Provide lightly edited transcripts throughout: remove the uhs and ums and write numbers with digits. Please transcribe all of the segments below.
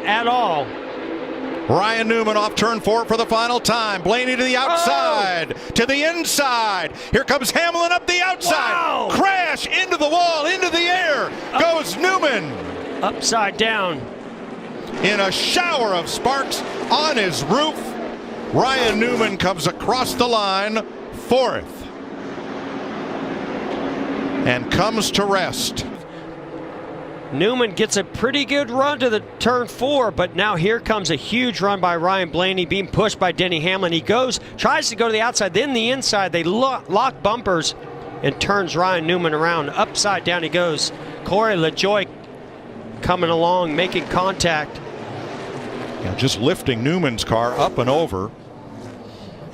at all. Ryan Newman off turn 4 for the final time. Blaney to the outside, to the inside. Here comes Hamlin up the outside. Wow. Crash into the wall, into the air goes Newman. Upside down. In a shower of sparks on his roof, Ryan Newman comes across the line, 4th, and comes to rest. Newman gets a pretty good run to the turn 4, but now here comes a huge run by Ryan Blaney, being pushed by Denny Hamlin. He tries to go to the outside, then the inside. They lock bumpers and turns Ryan Newman around. Upside down he goes. Corey LaJoie coming along, making contact. Yeah, just lifting Newman's car up and over,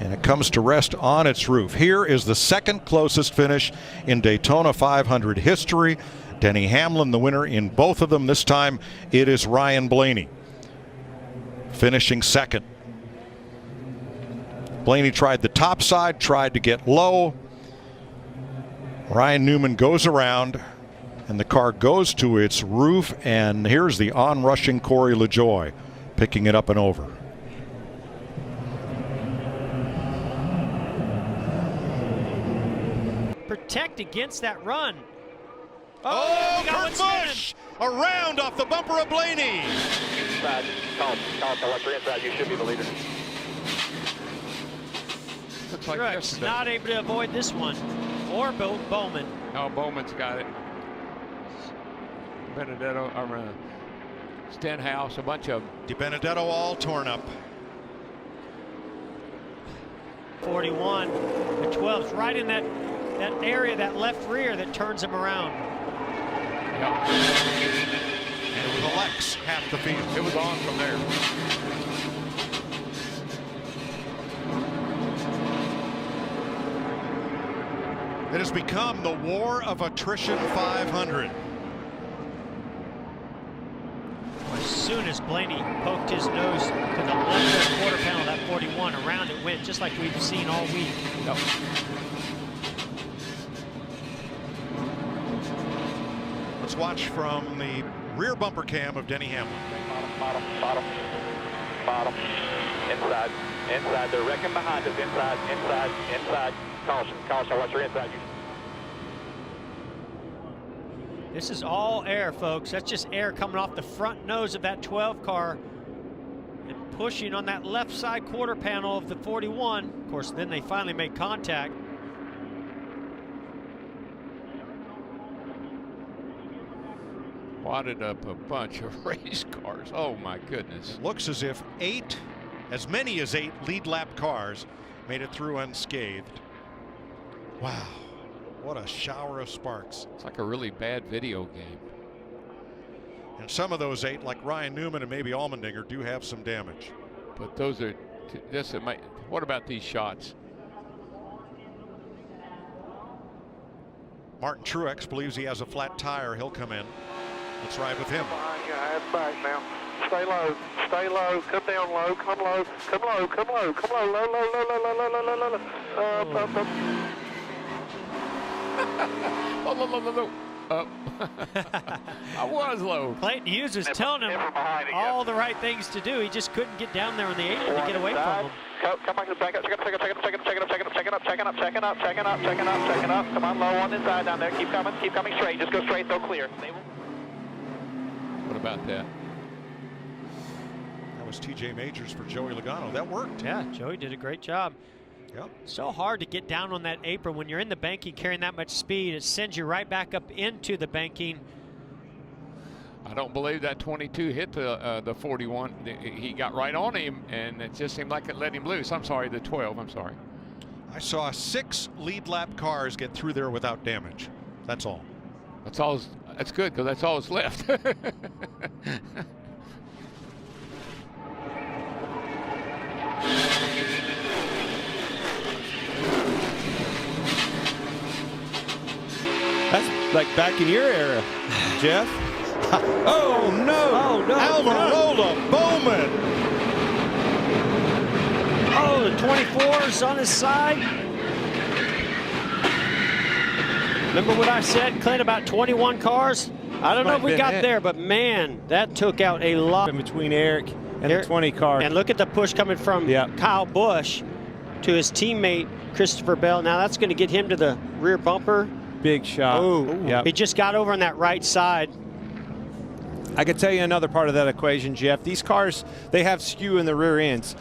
and it comes to rest on its roof. Here is the second closest finish in Daytona 500 history. Denny Hamlin the winner in both of them. This time it is Ryan Blaney finishing second. Blaney tried the top side, tried to get low. Ryan Newman goes around and the car goes to its roof, and here's the onrushing Corey LaJoie picking it up and over. Protect against that run. Oh, Kurt Busch! Around off the bumper of Blaney. Inside. Call watch your inside. You should be the leader. Looks like Truex not able to avoid this one. Or Bowman. Oh, Bowman's got it. Benedetto, Stenhouse, a bunch of them. DiBenedetto all torn up. 41. The 12's right in that area, that left rear that turns him around. Yep. And it was Alex half the field. It was on from there. It has become the war of attrition 500. As soon as Blaney poked his nose to the left quarter panel, that 41, around it went, just like we've seen all week. Yep. Let's watch from the rear bumper cam of Denny Hamlin. Bottom. Inside. They're wrecking behind us. Inside. Caution. Watch your inside. This is all air, folks. That's just air coming off the front nose of that 12 car and pushing on that left side quarter panel of the 41. Of course, then they finally made contact. Wadded up a bunch of race cars. Oh my goodness. It looks as if as many as eight lead lap cars made it through unscathed. Wow, what a shower of sparks. It's like a really bad video game. And some of those 8, like Ryan Newman and maybe Allmendinger, do have some damage. But those are what about these shots? Martin Truex believes he has a flat tire. He'll come in. Let's ride with him. Behind you, head back now. Stay low. Come down low. Come low. Low. Up. I was low. Clayton Hughes was telling him all the right things to do. He just couldn't get down there on the apron to get away from him. Come back, back up, checking up. Come on, low on the inside down there. Keep coming straight. Just go straight, they'll clear. What about that? That was TJ Majors for Joey Logano. That worked. Yeah, Joey did a great job. Yep. So hard to get down on that apron when you're in the banking carrying that much speed. It sends you right back up into the banking. I don't believe that 22 hit the 41. He got right on him, and it just seemed like it let him loose. I'm sorry, the 12. I'm sorry. I saw 6 lead lap cars get through there without damage. That's all. That's all. That's good, because that's all that's left. That's like back in your era, Jeff. Oh no! Almirola Bowman! Oh, the 24's on his side. Remember what I said, Clint, about 21 cars? I don't know if we Might got have been there, but man, that took out a lot. in between Eric and the 20 car. And look at the push coming from Kyle Busch to his teammate Christopher Bell. Now that's going to get him to the rear bumper. Big shot. Oh, he just got over on that right side. I could tell you another part of that equation, Jeff. These cars, they have skew in the rear ends.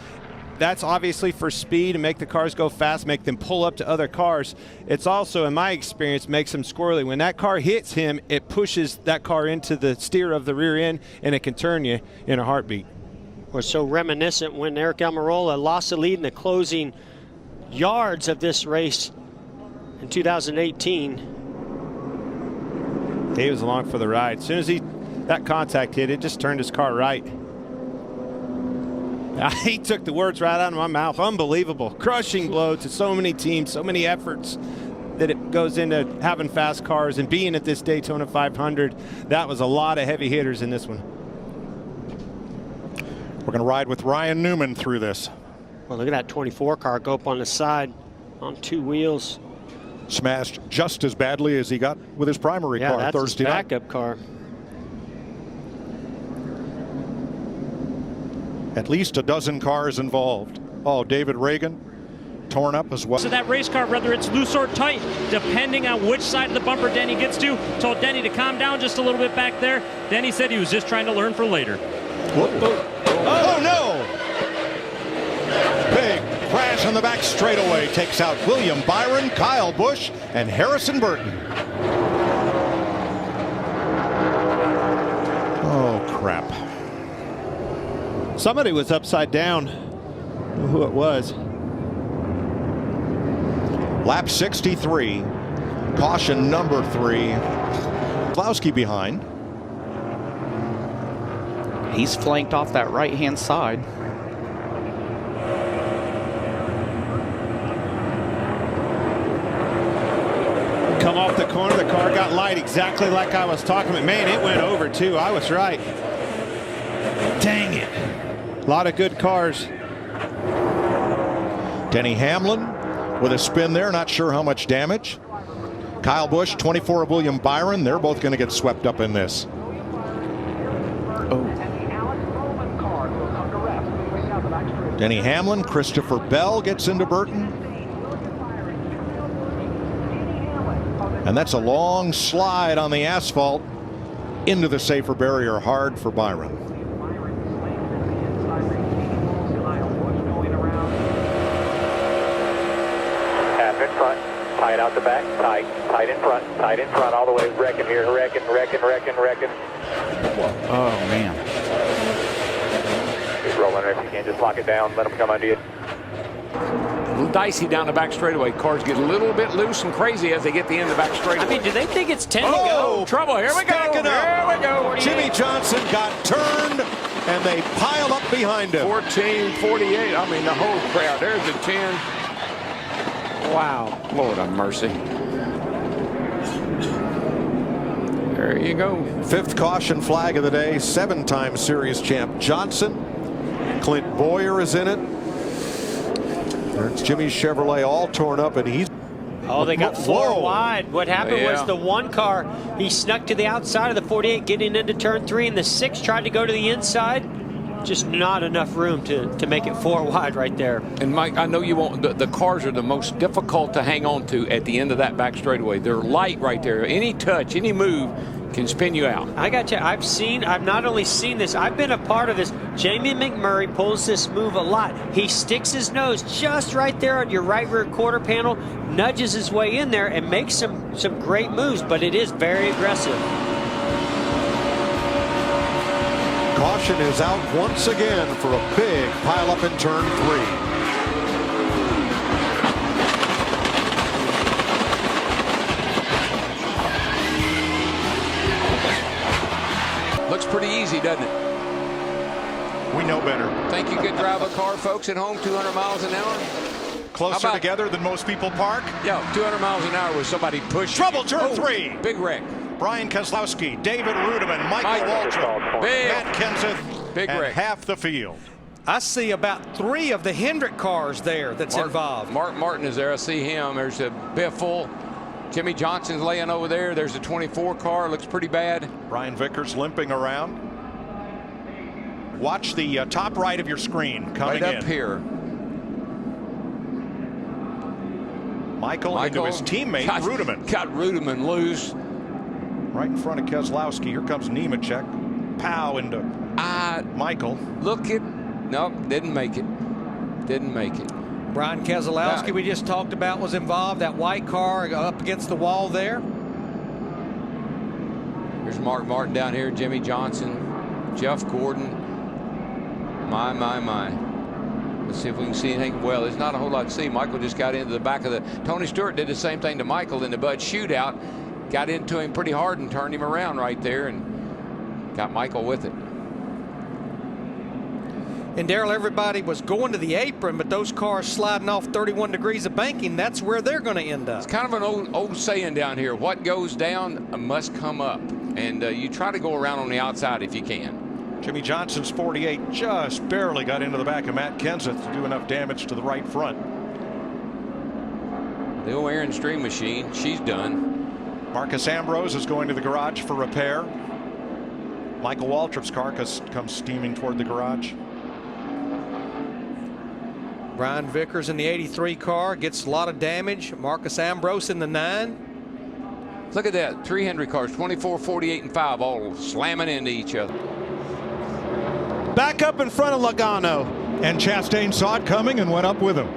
That's obviously for speed and make the cars go fast, make them pull up to other cars. It's also, in my experience, makes them squirrely. When that car hits him, it pushes that car into the steer of the rear end, and it can turn you in a heartbeat. Was so reminiscent when Eric Almirola lost the lead in the closing yards of this race in 2018. He was along for the ride. As soon as that contact hit, it just turned his car right. He took the words right out of my mouth. Unbelievable. Crushing blow to so many teams, so many efforts that it goes into having fast cars and being at this Daytona 500. That was a lot of heavy hitters in this one. We're going to ride with Ryan Newman through this. Well, look at that 24 car go up on the side on 2 wheels. Smashed just as badly as he got with his primary car that's Thursday his night. backup car. At least a dozen cars involved. Oh, David Reagan torn up as well. So that race car, whether it's loose or tight, depending on which side of the bumper Denny gets to, told Denny to calm down just a little bit back there. Denny said he was just trying to learn for later. Oh no! Big crash on the back straightaway takes out William Byron, Kyle Busch, and Harrison Burton. Oh crap. Somebody was upside down. I don't know who it was. Lap 63. Caution number 3. Klowski behind. He's flanked off that right-hand side. Come off the corner, the car got light exactly like I was talking about. Man, it went over too. I was right. Dang it. A lot of good cars. Denny Hamlin with a spin there, not sure how much damage. Kyle Busch, 24 of William Byron. They're both going to get swept up in this. Denny Hamlin, Christopher Bell gets into Burton. And that's a long slide on the asphalt into the safer barrier, hard for Byron. Half in front, tight out the back, tight in front, all the way, wrecking here, wrecking. Oh, man. Just rolling if you can, just lock it down, let them come under you. A little dicey down the back straightaway. Cars get a little bit loose and crazy as they get the end of the back straightaway. I mean, do they think it's 10 to go? Trouble, here we go. Here we go. Jimmy Johnson got turned, and they pile up behind him. 14:48. I mean, the whole crowd. There's the 10. Wow. Lord have mercy. There you go. 5th caution flag of the day. 7-time series champ Johnson. Clint Boyer is in it. There's Jimmy's Chevrolet all torn up, and he's... Oh, they got 4 Whoa. wide. What happened was the 1 car, he snuck to the outside of the 48, getting into turn 3, and the 6 tried to go to the inside. Just not enough room to make it 4 wide right there. And Mike, I know you won't. The cars are the most difficult to hang on to at the end of that back straightaway. They're light right there. Any touch, any move can spin you out. I got you. I've not only seen this, I've been a part of this. Jamie McMurray pulls this move a lot. He sticks his nose just right there on your right rear quarter panel, nudges his way in there, and makes some great moves, but it is very aggressive. Caution is out once again for a big pileup in turn 3. Looks pretty easy, doesn't it? We know better. Think you could drive a car, folks, at home 200 miles an hour? Closer together than most people park. Yeah, 200 miles an hour with somebody pushing. Trouble, turn 3. Big wreck. Brian Kozlowski, David Rudeman, Michael Waltrip, Matt Kenseth, and wreck. half the field. I see about 3 of the Hendrick cars there that's involved. Mark Martin is there. I see him. There's a Biffle. Jimmy Johnson's laying over there. There's a 24 car. Looks pretty bad. Brian Vickers limping around. Watch the top right of your screen coming Right up in. here. Michael into his teammate, Rudeman. Got Rudeman loose. Right in front of Keselowski. Here comes Nemechek. Pow into Michael. Look at, nope, didn't make it. Didn't make it. Brian Keselowski, we just talked about, was involved. That white car up against the wall there. There's Mark Martin down here, Jimmy Johnson, Jeff Gordon. My. Let's see if we can see anything. Well, there's not a whole lot to see. Michael just got into the back of the... Tony Stewart did the same thing to Michael in the Bud shootout. Got into him pretty hard and turned him around right there and got Michael with it. And Darrell, everybody was going to the apron, but those cars sliding off 31 degrees of banking, that's where they're going to end up. It's kind of an old saying down here, what goes down must come up. And you try to go around on the outside if you can. Jimmy Johnson's 48 just barely got into the back of Matt Kenseth to do enough damage to the right front. The old Aaron Stream machine, she's done. Marcus Ambrose is going to the garage for repair. Michael Waltrip's car comes steaming toward the garage. Brian Vickers in the 83 car gets a lot of damage. Marcus Ambrose in the 9. Look at that, 3 Henry cars, 24, 48, and 5, all slamming into each other. Back up in front of Logano. And Chastain saw it coming and went up with him.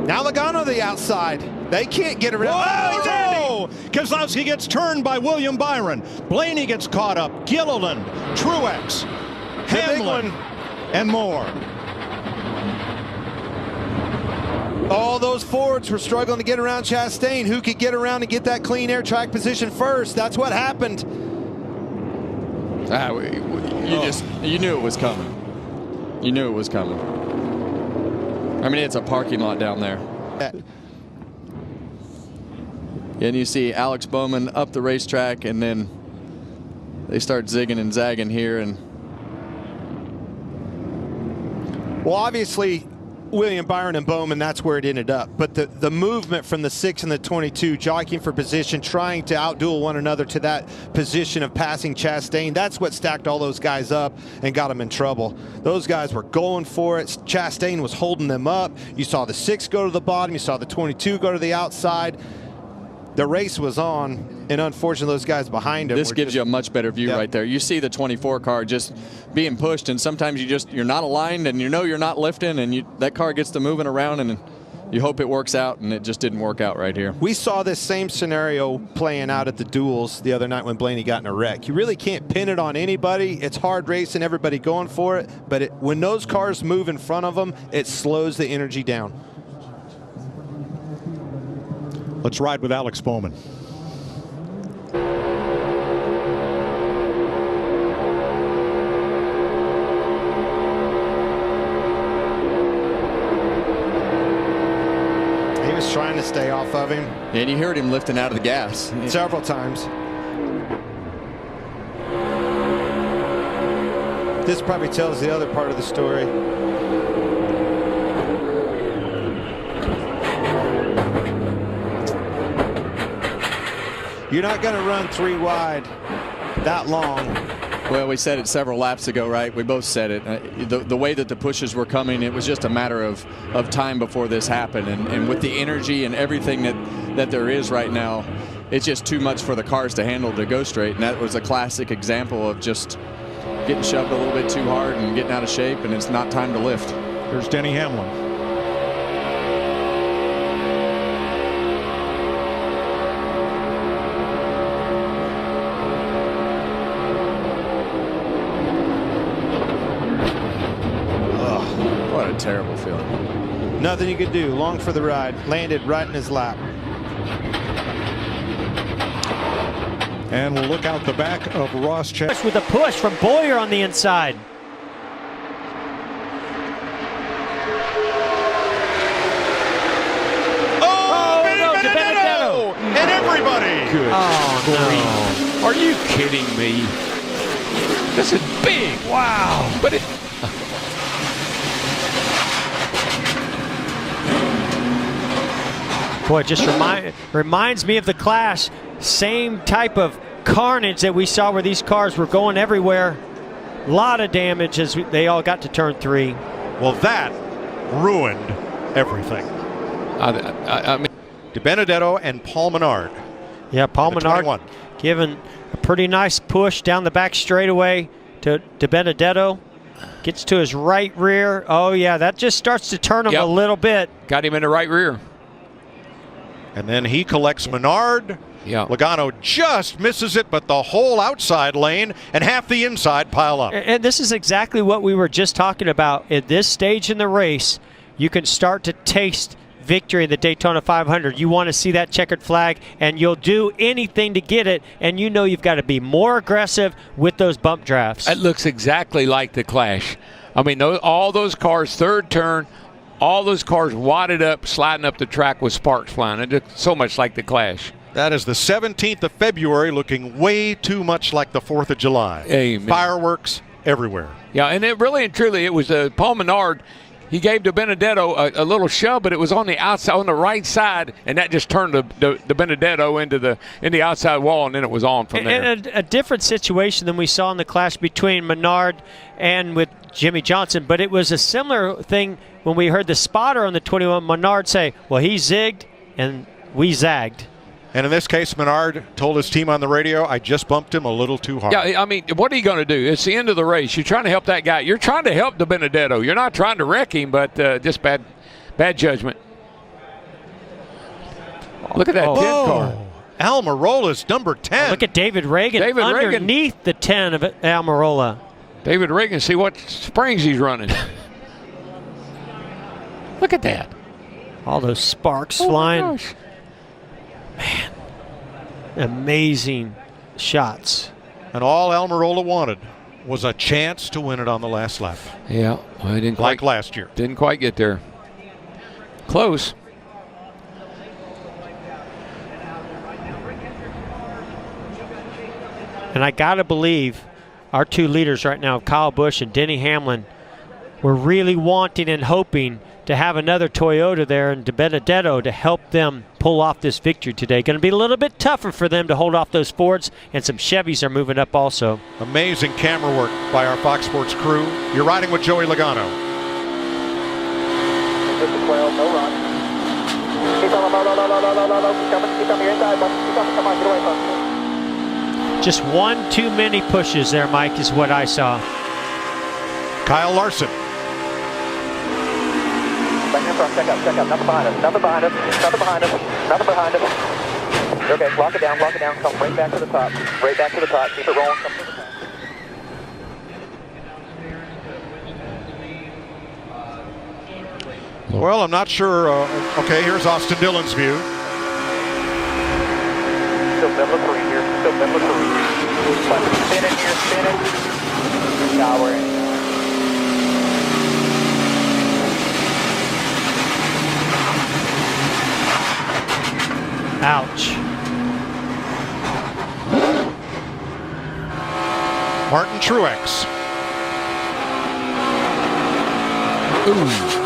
Now Logano the outside. They can't get around. Oh, no! Keselowski gets turned by William Byron. Blaney gets caught up. Gilliland, Truex, Hamlin, and more. All those Fords were struggling to get around Chastain. Who could get around and get that clean air track position first? That's what happened. You knew it was coming. You knew it was coming. I mean, it's a parking lot down there. And you see Alex Bowman up the racetrack, and then they start zigging and zagging here. And well, obviously, William Byron and Bowman, that's where it ended up. But the movement from the 6 and the 22, jockeying for position, trying to outduel one another to that position of passing Chastain, that's what stacked all those guys up and got them in trouble. Those guys were going for it. Chastain was holding them up. You saw the 6 go to the bottom. You saw the 22 go to the outside. The race was on, and unfortunately, those guys behind him. This gives you a much better view right there. You see the 24 car just being pushed, and sometimes you're not aligned, and you know you're not lifting, and that car gets to moving around, and you hope it works out, and it just didn't work out right here. We saw this same scenario playing out at the duels the other night when Blaney got in a wreck. You really can't pin it on anybody. It's hard racing, everybody going for it, but when those cars move in front of them, it slows the energy down. Let's ride with Alex Bowman. He was trying to stay off of him. And you heard him lifting out of the gas. Several times. This probably tells the other part of the story. You're not going to run 3 wide that long. Well, we said it several laps ago, right? We both said it. The way that the pushes were coming, it was just a matter of time before this happened. And with the energy and everything that there is right now, it's just too much for the cars to handle to go straight. And that was a classic example of just getting shoved a little bit too hard and getting out of shape, and it's not time to lift. Here's Denny Hamlin. Terrible feeling. Nothing you could do. Long for the ride. Landed right in his lap. And we'll look out the back of Ross Chastain. With a push from Boyer on the inside. Oh, no, Benedetto! And everybody! Good. Oh, no. Are you kidding me? This is big. Wow. But it... Boy, it just reminds me of the Clash. Same type of carnage that we saw where these cars were going everywhere. A lot of damage as they all got to turn 3. Well, that ruined everything. I mean, DiBenedetto and Paul Menard. Yeah, Paul Menard 21. giving a pretty nice push down the back straightaway to DiBenedetto. Gets to his right rear. Oh, yeah, that just starts to turn him a little bit. got him in the right rear. And then he collects Menard. Yeah. Logano just misses it, but the whole outside lane and half the inside pile up. And this is exactly what we were just talking about. At this stage in the race, you can start to taste victory in the Daytona 500. You want to see that checkered flag, and you'll do anything to get it, and you know you've got to be more aggressive with those bump drafts. It looks exactly like the Clash. I mean, all those cars, third turn, all those cars wadded up, sliding up the track with sparks flying. It looked so much like the Clash. That is the 17th of February, looking way too much like the 4th of July. Amen. Fireworks everywhere. Yeah, and it really and truly, it was Paul Menard. He gave DiBenedetto a little shove, but it was on the outside, on the right side, and that just turned the Benedetto into the outside wall, and then it was on from there. And a different situation than we saw in the clash between Menard and with Jimmy Johnson, but it was a similar thing when we heard the spotter on the 21, Menard say, well, he zigged and we zagged. And in this case, Menard told his team on the radio, I just bumped him a little too hard. Yeah, I mean, what are you going to do? It's the end of the race. You're trying to help that guy. You're trying to help DiBenedetto. You're not trying to wreck him, but just bad judgment. Look at that 10 car. Almirola's number 10. Look at David Reagan underneath the 10 of Almirola. David Reagan, see what springs he's running. Look at that. All those sparks flying. My gosh. Man, amazing shots. And all Almirola wanted was a chance to win it on the last lap. Yeah, well, he didn't like last year. Didn't quite get there. Close. And I got to believe our two leaders right now, Kyle Busch and Denny Hamlin, were really wanting and hoping to have another Toyota there and DiBenedetto to help them pull off this victory today. Going to be a little bit tougher for them to hold off those Fords, and some Chevys are moving up also. Amazing camera work by our Fox Sports crew. You're riding with Joey Logano. This is 12, no run. Keep on, keep on your inside, come on, get away from me. Just one too many pushes there, Mike, is what I saw. Kyle Larson. Back in front, check up, nothing behind us, nothing behind us, nothing behind us, nothing behind us. Okay, lock it down, come right back to the top, keep it rolling, come to the top. Well, I'm not sure. Okay, here's Austin Dillon's view. Still middle of 3 here, Spinning here, Now we're in. Ouch. Martin Truex. Ooh.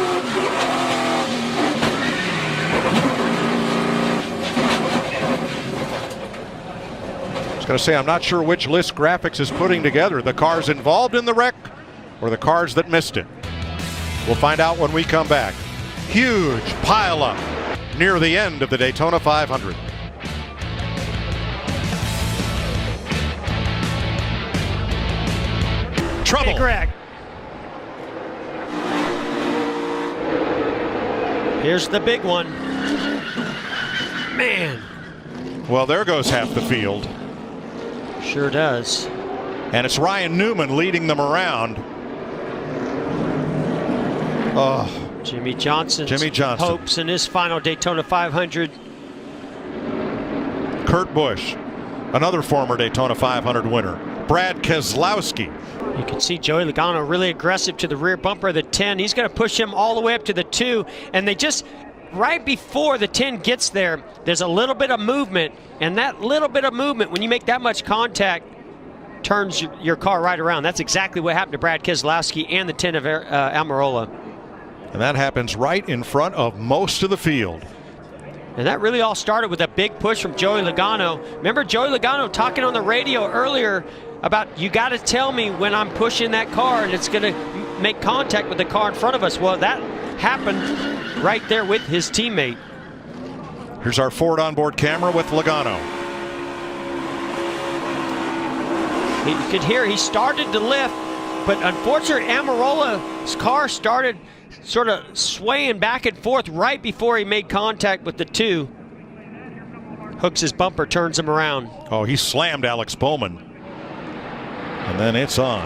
I was going to say, I'm not sure which list graphics is putting together, the cars involved in the wreck or the cars that missed it. We'll find out when we come back. Huge pileup near the end of the Daytona 500. Trouble. Hey, Greg. Here's the big one. Man. Well, there goes half the field. Sure does. And it's Ryan Newman leading them around. Oh, Jimmy Johnson. Hopes in his final Daytona 500. Kurt Busch, another former Daytona 500 winner. Brad Keselowski. You can see Joey Logano really aggressive to the rear bumper of the 10. He's going to push him all the way up to the 2. And they just, right before the 10 gets there, there's a little bit of movement. And that little bit of movement, when you make that much contact, turns your car right around. That's exactly what happened to Brad Keselowski and the 10 of Almirola. And that happens right in front of most of the field. And that really all started with a big push from Joey Logano. Remember Joey Logano talking on the radio earlier about, you got to tell me when I'm pushing that car and it's going to make contact with the car in front of us. Well, that happened right there with his teammate. Here's our Ford onboard camera with Logano. You could hear he started to lift, but unfortunately Almirola's car started sort of swaying back and forth right before he made contact with the two. Hooks his bumper, turns him around. Oh, he slammed Alex Bowman. And then it's on.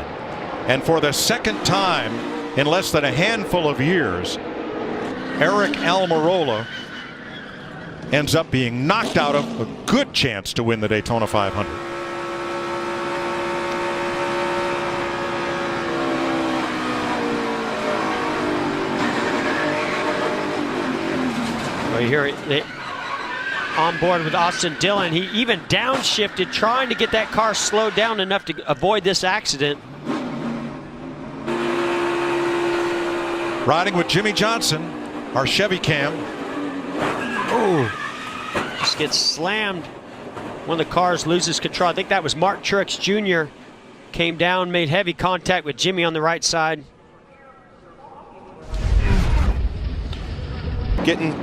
And for the second time in less than a handful of years, Eric Almirola ends up being knocked out of a good chance to win the Daytona 500. Well, you hear it on board with Austin Dillon. He even downshifted, trying to get that car slowed down enough to avoid this accident. Riding with Jimmy Johnson, our Chevy cam. Oh, just gets slammed. One of the cars loses control. I think that was Mark Truex Jr. Came down, made heavy contact with Jimmy on the right side. Getting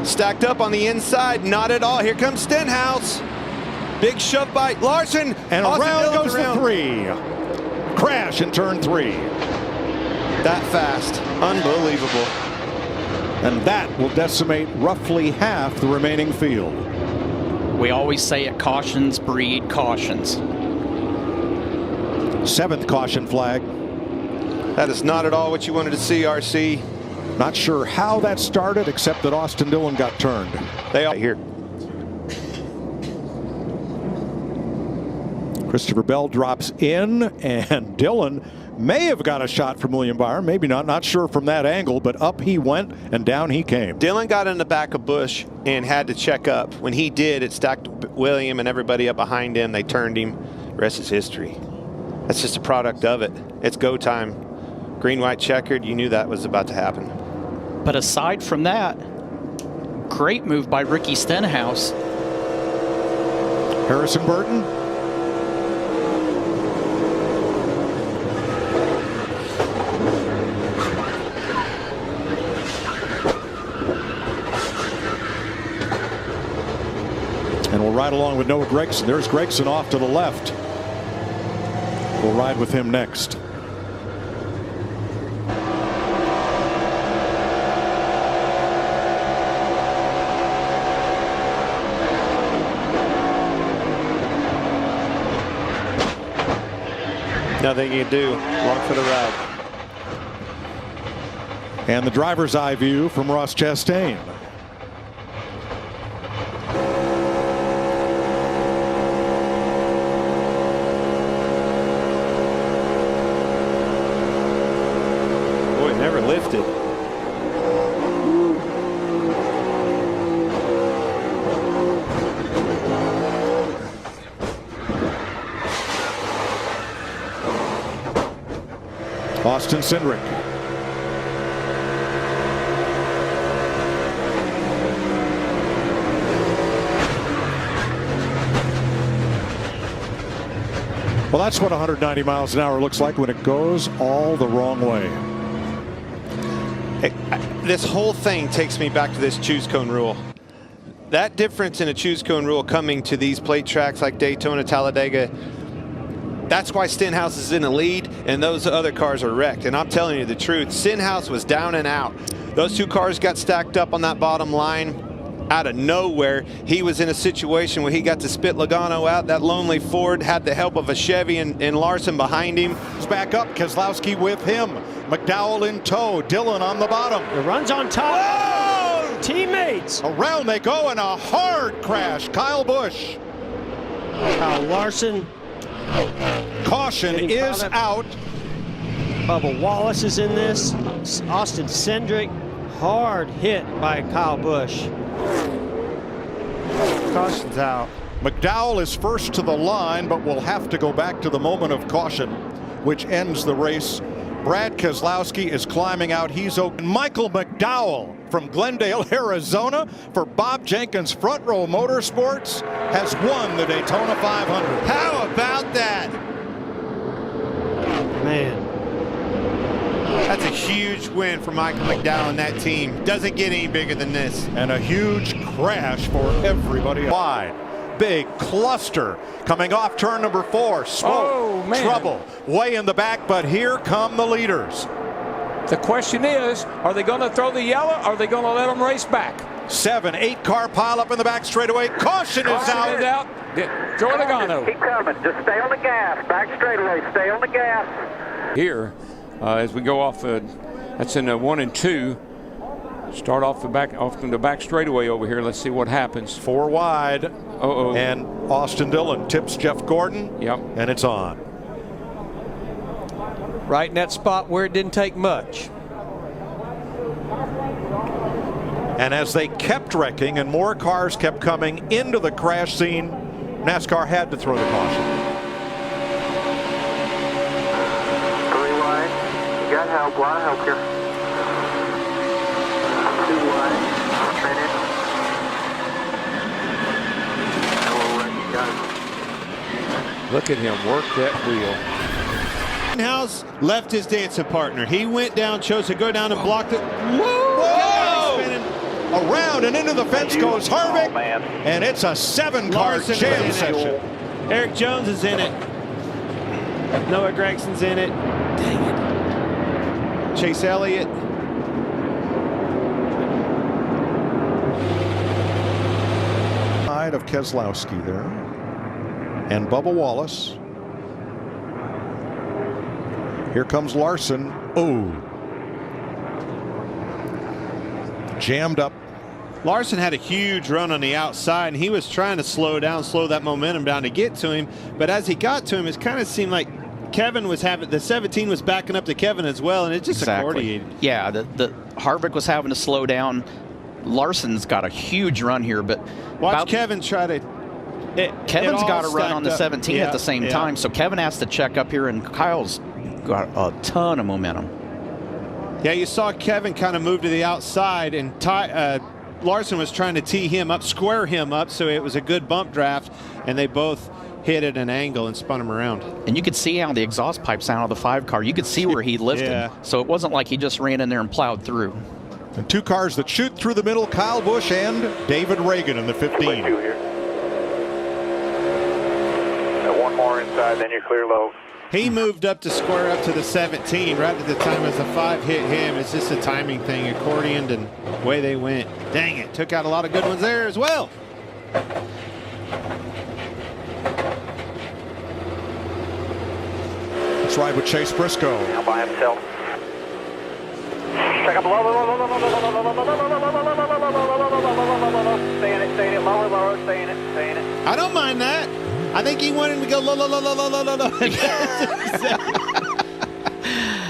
stacked up on the inside, not at all. Here comes Stenhouse. Big shove by Larson. And around goes the three. Crash in turn 3. That fast. Unbelievable. And that will decimate roughly half the remaining field. We always say it, cautions breed cautions. 7th caution flag. That is not at all what you wanted to see, RC. Not sure how that started, except that Austin Dillon got turned. They are here. Christopher Bell drops in, and Dillon may have got a shot from William Byron, maybe not. Not sure from that angle, but up he went and down he came. Dillon got in the back of Busch and had to check up. When he did, it stacked William and everybody up behind him. They turned him. The rest is history. That's just a product of it. It's go time. Green, white, checkered. You knew that was about to happen. But aside from that, great move by Ricky Stenhouse. Harrison Burton. And we'll ride along with Noah Gragson. There's Gragson off to the left. We'll ride with him next. Nothing you can do. Along for the ride. And the driver's eye view from Ross Chastain. Boy, never lifted. Austin Cindric. Well, that's what 190 miles an hour looks like when it goes all the wrong way. This whole thing takes me back to this choose cone rule. That difference in a choose cone rule coming to these plate tracks like Daytona, Talladega, that's why Stenhouse is in the lead and those other cars are wrecked. And I'm telling you the truth, Stenhouse was down and out. Those two cars got stacked up on that bottom line. Out of nowhere, he was in a situation where he got to spit Logano out. That lonely Ford had the help of a Chevy and Larson behind him. Back up, Keselowski with him. McDowell in tow, Dillon on the bottom. The run's on top. Whoa! Teammates. Around they go in a hard crash. Kyle Busch. Kyle Larson. Caution is out. Bubba Wallace is in this. Austin Cindric. Hard hit by Kyle Busch. Caution's out. McDowell is first to the line, but will have to go back to the moment of caution, which ends the race. Brad Keselowski is climbing out. He's open. Michael McDowell from Glendale, Arizona, for Bob Jenkins Front Row Motorsports has won the Daytona 500. How about that? Man. That's a huge win for Michael McDowell and that team. Doesn't get any bigger than this. And a huge crash for everybody. Wide. Big cluster coming off turn number 4. Smoke, trouble, way in the back, but here come the leaders. The question is, are they going to throw the yellow? Or are they going to let them race back? 7, 8 car pile up in the back straightaway. Caution is out. Joe Logano. Keep coming. Just stay on the gas. Back straightaway. Stay on the gas. Here, as we go off, that's in 1 and 2. Start off the back straightaway over here. Let's see what happens. 4 wide. And Austin Dillon tips Jeff Gordon. Yep. And it's on. Right in that spot where it didn't take much. And as they kept wrecking and more cars kept coming into the crash scene, NASCAR had to throw the caution. 3 wide. You got help. A lot of help here. 2 wide. Minute. Look at him work that wheel. House left his dancing partner. He went down, chose to go down and blocked it. Whoa! Around and into the fence goes Harvick. And it's a 7-car jam session. Eric Jones is in it. Noah Gregson's in it. Dang it. Chase Elliott. Side of Keselowski there. And Bubba Wallace. Here comes Larson. Oh. Jammed up. Larson had a huge run on the outside, and he was trying to slow that momentum down to get to him. But as he got to him, it kind of seemed like Kevin was having, the 17 was backing up to Kevin as well, and it just accordiated. Yeah, the Harvick was having to slow down. Larson's got a huge run here, but watch Kevin try to. Kevin's got to run on the 17 at the same time, so Kevin has to check up here, and Kyle's got a ton of momentum. Yeah, you saw Kevin kind of move to the outside, and Larson was trying to tee him up, square him up, so it was a good bump draft, and they both hit at an angle and spun him around. And you could see how the exhaust pipes out of the 5 car. You could see where he lifted, so it wasn't like he just ran in there and plowed through. And 2 cars that shoot through the middle, Kyle Busch and David Reagan in the 15. 2 here. 1 more inside, then you're clear low. He moved up to square up to the 17 right at the time as the 5 hit him. It's just a timing thing, accordioned, and away they went. Dang it, took out a lot of good ones there as well. Let's ride with Chase Briscoe. Now by himself. Check up low, stay in it, lower, stay in it. I don't mind that. I think he wanted him to go low.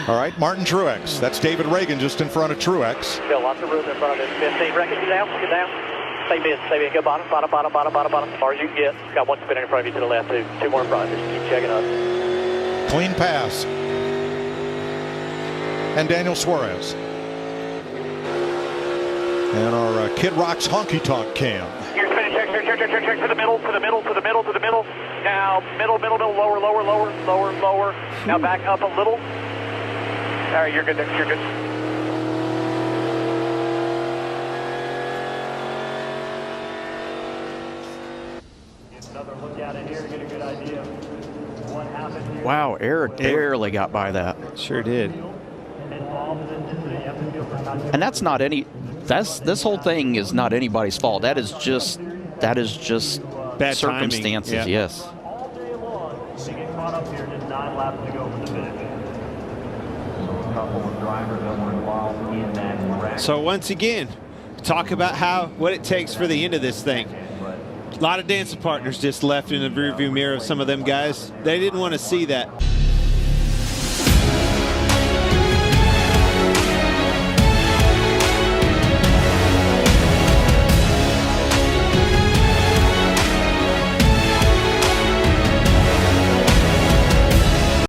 All right, Martin Truex. That's David Reagan just in front of Truex. Still lots of room in front of him. 15. Reckon get down. Stay mid. Go bottom. As far as you can get. Got 1 spinner in front of you to the left, 2 more in front. Just keep checking up. Clean pass. And Daniel Suarez. And our Kid Rock's honky tonk cam. Here's spinning. Check to the middle. Now middle, lower. Now back up a little. All right, you're good there. You're good. Another look at it here to get a good idea of what happened here. Wow, Eric barely got by that. Sure did. And that's not any. This whole thing is not anybody's fault. That is just bad circumstances. Timing. Yes. All day long, to get caught up here, just 9 laps to go for the finish. A couple of drivers that were involved in that wreck. So once again, talk about what it takes for the end of this thing. A lot of dancing partners just left in the rearview mirror of some of them guys. They didn't want to see that.